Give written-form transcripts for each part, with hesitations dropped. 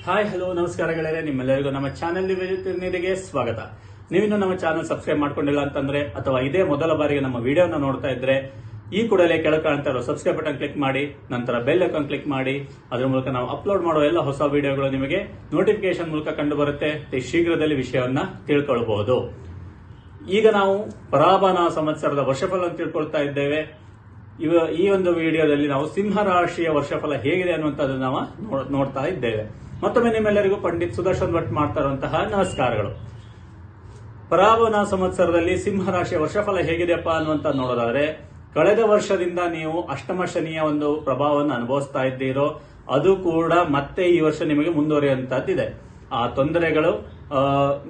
Hi hello ನಮಸ್ಕಾರ ಗೆಳೆಯರೆ, ನಿಮ್ಮೆಲ್ಲರಿಗೂ ನಮ್ಮ ಚಾನೆಲ್ ಗೆ ಸ್ವಾಗತ. ನೀವಿನ್ನು ನಮ್ಮ ಚಾನೆಲ್ ಸಬ್ಸ್ಕ್ರೈಬ್ ಮಾಡ್ಕೊಂಡಿಲ್ಲ ಅಂತಂದ್ರೆ ಅಥವಾ ಇದೇ ಮೊದಲ ಬಾರಿಗೆ ನಮ್ಮ ವಿಡಿಯೋನ ನೋಡ್ತಾ ಇದ್ರೆ ಈ ಕೂಡಲೇ ಕೆಳಗೆ ಕಾಣ್ತಾ ಇರೋ ಸಬ್ಸ್ಕ್ರೈಬ್ ಬಟನ್ ಕ್ಲಿಕ್ ಮಾಡಿ, ನಂತರ ಬೆಲ್ ಐಕಾನ್ ಕ್ಲಿಕ್ ಮಾಡಿ. ಅದರ ಮೂಲಕ ನಾವು ಅಪ್ಲೋಡ್ ಮಾಡೋ ಎಲ್ಲ ಹೊಸ ವಿಡಿಯೋಗಳು ನಿಮಗೆ ನೋಟಿಫಿಕೇಶನ್ ಮೂಲಕ ಕಂಡು ಬರುತ್ತೆ. ಶೀಘ್ರದಲ್ಲಿ ವಿಷಯವನ್ನ ತಿಳ್ಕೊಳ್ಬಹುದು. ಈಗ ನಾವು ಪರಾಭಾನ ಸಂವತ್ಸರದ ವರ್ಷಫಲ ತಿಳ್ಕೊಳ್ತಾ ಇದ್ದೇವೆ. ಈ ಒಂದು ವಿಡಿಯೋದಲ್ಲಿ ನಾವು ಸಿಂಹ ರಾಶಿಯ ವರ್ಷಫಲ ಹೇಗಿದೆ ಅನ್ನುವಂಥದ್ದು ನಾವು ನೋಡ್ತಾ ಇದ್ದೇವೆ. ಮತ್ತೊಮ್ಮೆ ನಿಮ್ಮೆಲ್ಲರಿಗೂ ಪಂಡಿತ್ ಸುದರ್ಶನ್ ಭಟ್ ಮಾಡ್ತಾ ಇರುವಂತಹ ನಮಸ್ಕಾರಗಳು. ಪರಾಭಾನ ಸಂವತ್ಸರದಲ್ಲಿ ಸಿಂಹ ರಾಶಿಯ ವರ್ಷಫಲ ಹೇಗಿದೆಯಪ್ಪ ಅನ್ನುವಂತ ನೋಡೋದಾದ್ರೆ, ಕಳೆದ ವರ್ಷದಿಂದ ನೀವು ಅಷ್ಟಮ ಶನಿಯ ಒಂದು ಪ್ರಭಾವವನ್ನು ಅನುಭವಿಸ್ತಾ ಇದ್ದೀರೋ ಅದು ಕೂಡ ಮತ್ತೆ ಈ ವರ್ಷ ನಿಮಗೆ ಮುಂದುವರಿಯುವಂತಹದ್ದಿದೆ. ಆ ತೊಂದರೆಗಳು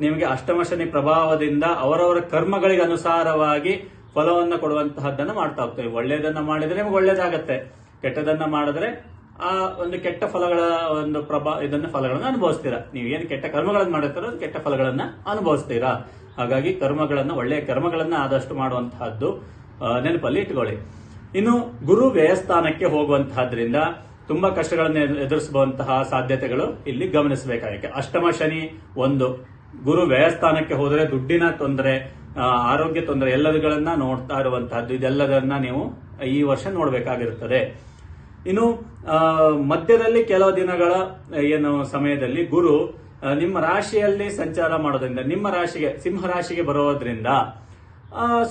ನಿಮಗೆ ಅಷ್ಟಮ ಶನಿ ಪ್ರಭಾವದಿಂದ ಅವರವರ ಕರ್ಮಗಳಿಗೆ ಅನುಸಾರವಾಗಿ ಫಲವನ್ನ ಕೊಡುವಂತಹದ್ದನ್ನು ಮಾಡ್ತಾ ಹೋಗ್ತೇವೆ. ಒಳ್ಳೆಯದನ್ನ ಮಾಡಿದ್ರೆ ನಿಮಗೆ ಒಳ್ಳೇದಾಗತ್ತೆ, ಕೆಟ್ಟದನ್ನ ಮಾಡಿದ್ರೆ ಆ ಒಂದು ಕೆಟ್ಟ ಫಲಗಳ ಒಂದು ಫಲಗಳನ್ನ ಅನುಭವಿಸ್ತೀರಾ. ನೀವು ಏನು ಕೆಟ್ಟ ಕರ್ಮಗಳನ್ನು ಮಾಡಿರ್ತಾರೋ ಕೆಟ್ಟ ಫಲಗಳನ್ನ ಅನುಭವಿಸ್ತೀರಾ. ಹಾಗಾಗಿ ಒಳ್ಳೆಯ ಕರ್ಮಗಳನ್ನ ಆದಷ್ಟು ಮಾಡುವಂತಹದ್ದು ನೆನಪಲ್ಲಿ ಇಟ್ಕೊಳ್ಳಿ. ಇನ್ನು ಗುರು ವ್ಯಯಸ್ಥಾನಕ್ಕೆ ಹೋಗುವಂತಹದ್ರಿಂದ ತುಂಬಾ ಕಷ್ಟಗಳನ್ನು ಎದುರಿಸುವಂತಹ ಸಾಧ್ಯತೆಗಳು ಇಲ್ಲಿ ಗಮನಿಸಬೇಕಾಗಿದೆ. ಅಷ್ಟಮ ಶನಿ ಒಂದು, ಗುರು ವ್ಯಯಸ್ಥಾನಕ್ಕೆ ಹೋದರೆ ದುಡ್ಡಿನ ತೊಂದರೆ, ಆರೋಗ್ಯ ತೊಂದರೆ ಎಲ್ಲದಗಳನ್ನ ನೋಡ್ತಾ ಇರುವಂತಹದ್ದು. ಇದೆಲ್ಲದನ್ನ ನೀವು ಈ ವರ್ಷ ನೋಡಬೇಕಾಗಿರುತ್ತದೆ. ಇನ್ನು ಮಧ್ಯದಲ್ಲಿ ಕೆಲವು ದಿನಗಳ ಸಮಯದಲ್ಲಿ ಗುರು ನಿಮ್ಮ ರಾಶಿಯಲ್ಲಿ ಸಂಚಾರ ಮಾಡೋದ್ರಿಂದ ನಿಮ್ಮ ರಾಶಿಗೆ ಸಿಂಹ ರಾಶಿಗೆ ಬರೋದ್ರಿಂದ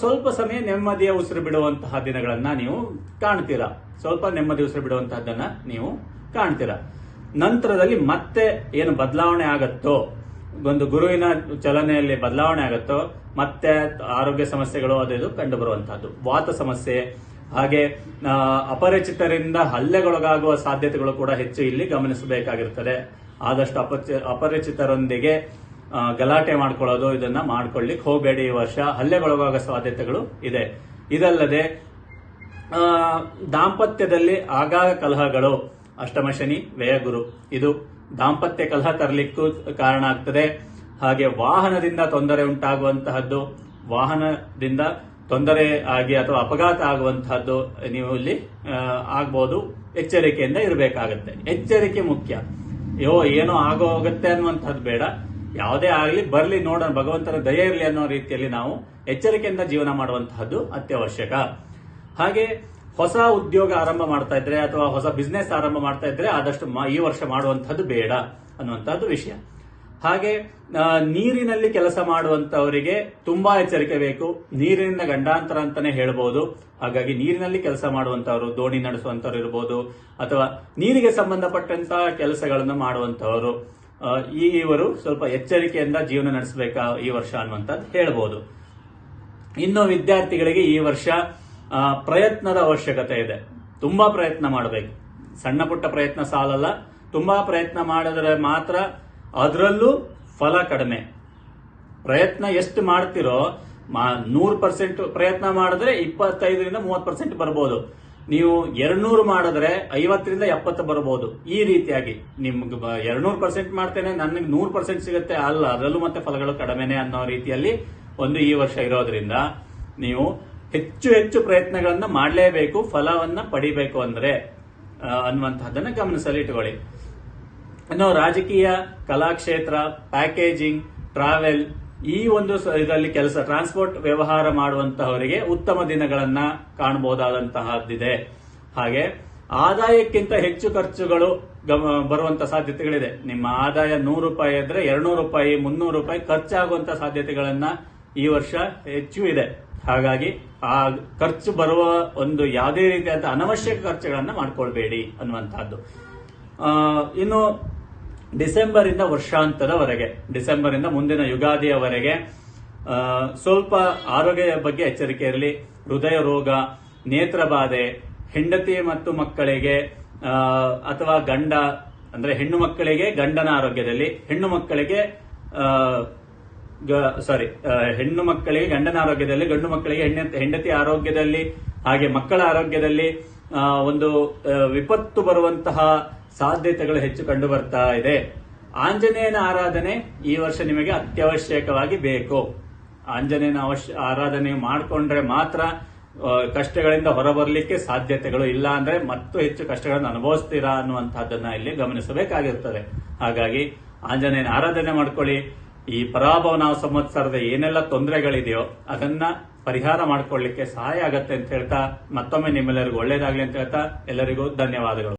ಸ್ವಲ್ಪ ಸಮಯ ನೆಮ್ಮದಿಯ ಉಸಿರು ಬಿಡುವಂತಹ ದಿನಗಳನ್ನ ನೀವು ಕಾಣ್ತೀರಾ. ಸ್ವಲ್ಪ ನೆಮ್ಮದಿ ಉಸಿರು ಬಿಡುವಂತಹದ್ದನ್ನ ನೀವು ಕಾಣ್ತೀರಾ. ನಂತರದಲ್ಲಿ ಮತ್ತೆ ಏನು ಬದಲಾವಣೆ ಆಗತ್ತೋ, ಒಂದು ಗುರುವಿನ ಚಲನೆಯಲ್ಲಿ ಬದಲಾವಣೆ ಆಗತ್ತೋ, ಮತ್ತೆ ಆರೋಗ್ಯ ಸಮಸ್ಯೆಗಳು ಅದು ಕಂಡು ಬರುವಂತಹದ್ದು. ವಾತ ಸಮಸ್ಯೆ, ಹಾಗೆ ಅಪರಿಚಿತರಿಂದ ಹಲ್ಲೆಗೊಳಗಾಗುವ ಸಾಧ್ಯತೆಗಳು ಕೂಡ ಹೆಚ್ಚು ಇಲ್ಲಿ ಗಮನಿಸಬೇಕಾಗಿರುತ್ತದೆ. ಆದಷ್ಟು ಅಪರಿಚಿತರೊಂದಿಗೆ ಗಲಾಟೆ ಮಾಡ್ಕೊಳ್ಳೋದು ಇದನ್ನ ಮಾಡ್ಕೊಳ್ಳಿಕ್ ಹೋಗಬೇಡಿ. ಈ ವರ್ಷ ಹಲ್ಲೆಗೊಳಗಾಗುವ ಸಾಧ್ಯತೆಗಳು ಇದೆ. ಇದಲ್ಲದೆ ದಾಂಪತ್ಯದಲ್ಲಿ ಆಗಾಗ ಕಲಹಗಳು, ಅಷ್ಟಮ ಶನಿ ವ್ಯಯಗುರು ಇದು ದಾಂಪತ್ಯ ಕಲಹ ತರಲಿಕ್ಕೂ ಕಾರಣ ಆಗ್ತದೆ. ಹಾಗೆ ವಾಹನದಿಂದ ತೊಂದರೆ ಉಂಟಾಗುವಂತಹದ್ದು, ವಾಹನದಿಂದ ತೊಂದರೆ ಆಗಿ ಅಥವಾ ಅಪಘಾತ ಆಗುವಂತಹದ್ದು ನೀವು ಇಲ್ಲಿ ಆಗ್ಬಹುದು. ಎಚ್ಚರಿಕೆಯಿಂದ ಇರಬೇಕಾಗತ್ತೆ. ಎಚ್ಚರಿಕೆ ಮುಖ್ಯ. ಏನೋ ಹೋಗುತ್ತೆ ಅನ್ನುವಂಥದ್ದು ಬೇಡ. ಯಾವುದೇ ಆಗಲಿ ಬರ್ಲಿ ನೋಡೋಣ, ಭಗವಂತನ ದಯೆ ಇರಲಿ ಅನ್ನೋ ರೀತಿಯಲ್ಲಿ ನಾವು ಎಚ್ಚರಿಕೆಯಿಂದ ಜೀವನ ಮಾಡುವಂತಹದ್ದು ಅತ್ಯವಶ್ಯಕ. ಹಾಗೆ ಹೊಸ ಉದ್ಯೋಗ ಆರಂಭ ಮಾಡ್ತಾ ಇದ್ರೆ ಅಥವಾ ಹೊಸ ಬಿಸ್ನೆಸ್ ಆರಂಭ ಮಾಡ್ತಾ ಇದ್ರೆ ಆದಷ್ಟು ಈ ವರ್ಷ ಮಾಡುವಂತಹದ್ದು ಬೇಡ ಅನ್ನುವಂತಹದ್ದು ವಿಷಯ. ಹಾಗೆ ನೀರಿನಲ್ಲಿ ಕೆಲಸ ಮಾಡುವಂತವರಿಗೆ ತುಂಬಾ ಎಚ್ಚರಿಕೆ ಬೇಕು. ನೀರಿನಿಂದ ಗಂಡಾಂತರ ಅಂತಾನೆ ಹೇಳ್ಬೋದು. ಹಾಗಾಗಿ ನೀರಿನಲ್ಲಿ ಕೆಲಸ ಮಾಡುವಂತವರು, ದೋಣಿ ನಡೆಸುವಂತವ್ರು ಇರಬಹುದು, ಅಥವಾ ನೀರಿಗೆ ಸಂಬಂಧಪಟ್ಟಂತಹ ಕೆಲಸಗಳನ್ನು ಮಾಡುವಂತವರು, ಇವರು ಸ್ವಲ್ಪ ಎಚ್ಚರಿಕೆಯಿಂದ ಜೀವನ ನಡೆಸಬೇಕಾ ಈ ವರ್ಷ ಅನ್ನುವಂಥದ್ದು ಹೇಳ್ಬೋದು. ಇನ್ನು ವಿದ್ಯಾರ್ಥಿಗಳಿಗೆ ಈ ವರ್ಷ ಪ್ರಯತ್ನದ ಅವಶ್ಯಕತೆ ಇದೆ. ತುಂಬಾ ಪ್ರಯತ್ನ ಮಾಡಬೇಕು. ಸಣ್ಣ ಪುಟ್ಟ ಪ್ರಯತ್ನ ಸಾಲಲ್ಲ. ತುಂಬಾ ಪ್ರಯತ್ನ ಮಾಡಿದ್ರೆ ಮಾತ್ರ, ಅದರಲ್ಲೂ ಫಲ ಕಡಿಮೆ. ಪ್ರಯತ್ನ ಎಷ್ಟು ಮಾಡ್ತಿರೋ 100% ಪ್ರಯತ್ನ ಮಾಡಿದ್ರೆ 25ರಿಂದ 30% ಬರ್ಬೋದು. ನೀವು 200 ಮಾಡಿದ್ರೆ 50ರಿಂದ 70 ಬರ್ಬೋದು. ಈ ರೀತಿಯಾಗಿ ನಿಮ್ಗೆ 200% ಮಾಡ್ತೇನೆ ನನಗೆ 100% ಸಿಗುತ್ತೆ ಅಲ್ಲ, ಅದರಲ್ಲೂ ಮತ್ತೆ ಫಲಗಳು ಕಡಿಮೆನೆ ಅನ್ನೋ ರೀತಿಯಲ್ಲಿ ಒಂದು ಈ ವರ್ಷ ಇರೋದ್ರಿಂದ ನೀವು ಹೆಚ್ಚು ಹೆಚ್ಚು ಪ್ರಯತ್ನಗಳನ್ನ ಮಾಡಲೇಬೇಕು, ಫಲವನ್ನ ಪಡಿಬೇಕು ಅಂದ್ರೆ ಅನ್ನುವಂತಹದ್ದನ್ನ ಗಮನಿಸಲು ಇಟ್ಕೊಳ್ಳಿ. ಇನ್ನು ರಾಜಕೀಯ, ಕಲಾಕ್ಷೇತ್ರ, ಪ್ಯಾಕೇಜಿಂಗ್, ಟ್ರಾವೆಲ್, ಈ ಒಂದು ಇದರಲ್ಲಿ ಕೆಲಸ, ಟ್ರಾನ್ಸ್ಪೋರ್ಟ್ ವ್ಯವಹಾರ ಮಾಡುವಂತಹವರಿಗೆ ಉತ್ತಮ ದಿನಗಳನ್ನ ಕಾಣಬಹುದಾದಂತಹದ್ದಿದೆ. ಹಾಗೆ ಆದಾಯಕ್ಕಿಂತ ಹೆಚ್ಚು ಖರ್ಚುಗಳು ಬರುವಂತಹ ಸಾಧ್ಯತೆಗಳಿದೆ. ನಿಮ್ಮ ಆದಾಯ 100 ರೂಪಾಯಿ ಇದ್ರೆ 200 ರೂಪಾಯಿ 300 ರೂಪಾಯಿ ಖರ್ಚಾಗುವಂತಹ ಸಾಧ್ಯತೆಗಳನ್ನ ಈ ವರ್ಷ ಹೆಚ್ಚು ಇದೆ. ಹಾಗಾಗಿ ಆ ಖರ್ಚು ಬರುವ ಒಂದು ಯಾವುದೇ ರೀತಿಯಾದ ಅನವಶ್ಯಕ ಖರ್ಚುಗಳನ್ನ ಮಾಡ್ಕೊಳ್ಬೇಡಿ ಅನ್ನುವಂತಹದ್ದು. ಇನ್ನು ಡಿಸೆಂಬರ್ ಇಂದ ವರ್ಷಾಂತದವರೆಗೆ, ಡಿಸೆಂಬರ್ ಇಂದ ಮುಂದಿನ ಯುಗಾದಿಯವರೆಗೆ ಸ್ವಲ್ಪ ಆರೋಗ್ಯ ಬಗ್ಗೆ ಎಚ್ಚರಿಕೆ ಇರಲಿ. ಹೃದಯ ರೋಗ, ನೇತ್ರಬಾಧೆ, ಹೆಂಡತಿ ಮತ್ತು ಮಕ್ಕಳಿಗೆ ಅಥವಾ ಗಂಡ ಅಂದ್ರೆ ಹೆಣ್ಣು ಮಕ್ಕಳಿಗೆ ಗಂಡನ ಆರೋಗ್ಯದಲ್ಲಿ, ಹೆಣ್ಣು ಮಕ್ಕಳಿಗೆ ಗಂಡನ ಆರೋಗ್ಯದಲ್ಲಿ, ಗಂಡು ಮಕ್ಕಳಿಗೆ ಹೆಂಡತಿ ಆರೋಗ್ಯದಲ್ಲಿ, ಹಾಗೆ ಮಕ್ಕಳ ಆರೋಗ್ಯದಲ್ಲಿ ಒಂದು ವಿಪತ್ತು ಬರುವಂತಹ ಸಾಧ್ಯತೆಗಳು ಹೆಚ್ಚು ಕಂಡು ಬರ್ತಾ ಇದೆ. ಆಂಜನೇಯನ ಆರಾಧನೆ ಈ ವರ್ಷ ನಿಮಗೆ ಅತ್ಯವಶ್ಯಕವಾಗಿ ಬೇಕು. ಆಂಜನೇಯನ ಆರಾಧನೆ ಮಾಡಿಕೊಂಡ್ರೆ ಮಾತ್ರ ಕಷ್ಟಗಳಿಂದ ಹೊರಬರಲಿಕ್ಕೆ ಸಾಧ್ಯತೆಗಳು. ಇಲ್ಲ ಅಂದ್ರೆ ಮತ್ತು ಹೆಚ್ಚು ಕಷ್ಟಗಳನ್ನು ಅನುಭವಿಸ್ತೀರಾ ಅನ್ನುವಂತಹದ್ದನ್ನ ಇಲ್ಲಿ ಗಮನಿಸಬೇಕಾಗಿರುತ್ತದೆ. ಹಾಗಾಗಿ ಆಂಜನೇಯನ ಆರಾಧನೆ ಮಾಡ್ಕೊಳ್ಳಿ. ಈ ಪರಾಭವನಾಮ ಸಂವತ್ಸರದ ಏನೆಲ್ಲ ತೊಂದರೆಗಳಿದೆಯೋ ಅದನ್ನ ಪರಿಹಾರ ಮಾಡ್ಕೊಳ್ಳಿಕ್ಕೆ ಸಹಾಯ ಆಗತ್ತೆ ಅಂತ ಹೇಳ್ತಾ ಮತ್ತೊಮ್ಮೆ ನಿಮ್ಮೆಲ್ಲರಿಗೂ ಒಳ್ಳೇದಾಗ್ಲಿ ಅಂತ ಹೇಳ್ತಾ ಎಲ್ಲರಿಗೂ ಧನ್ಯವಾದಗಳು.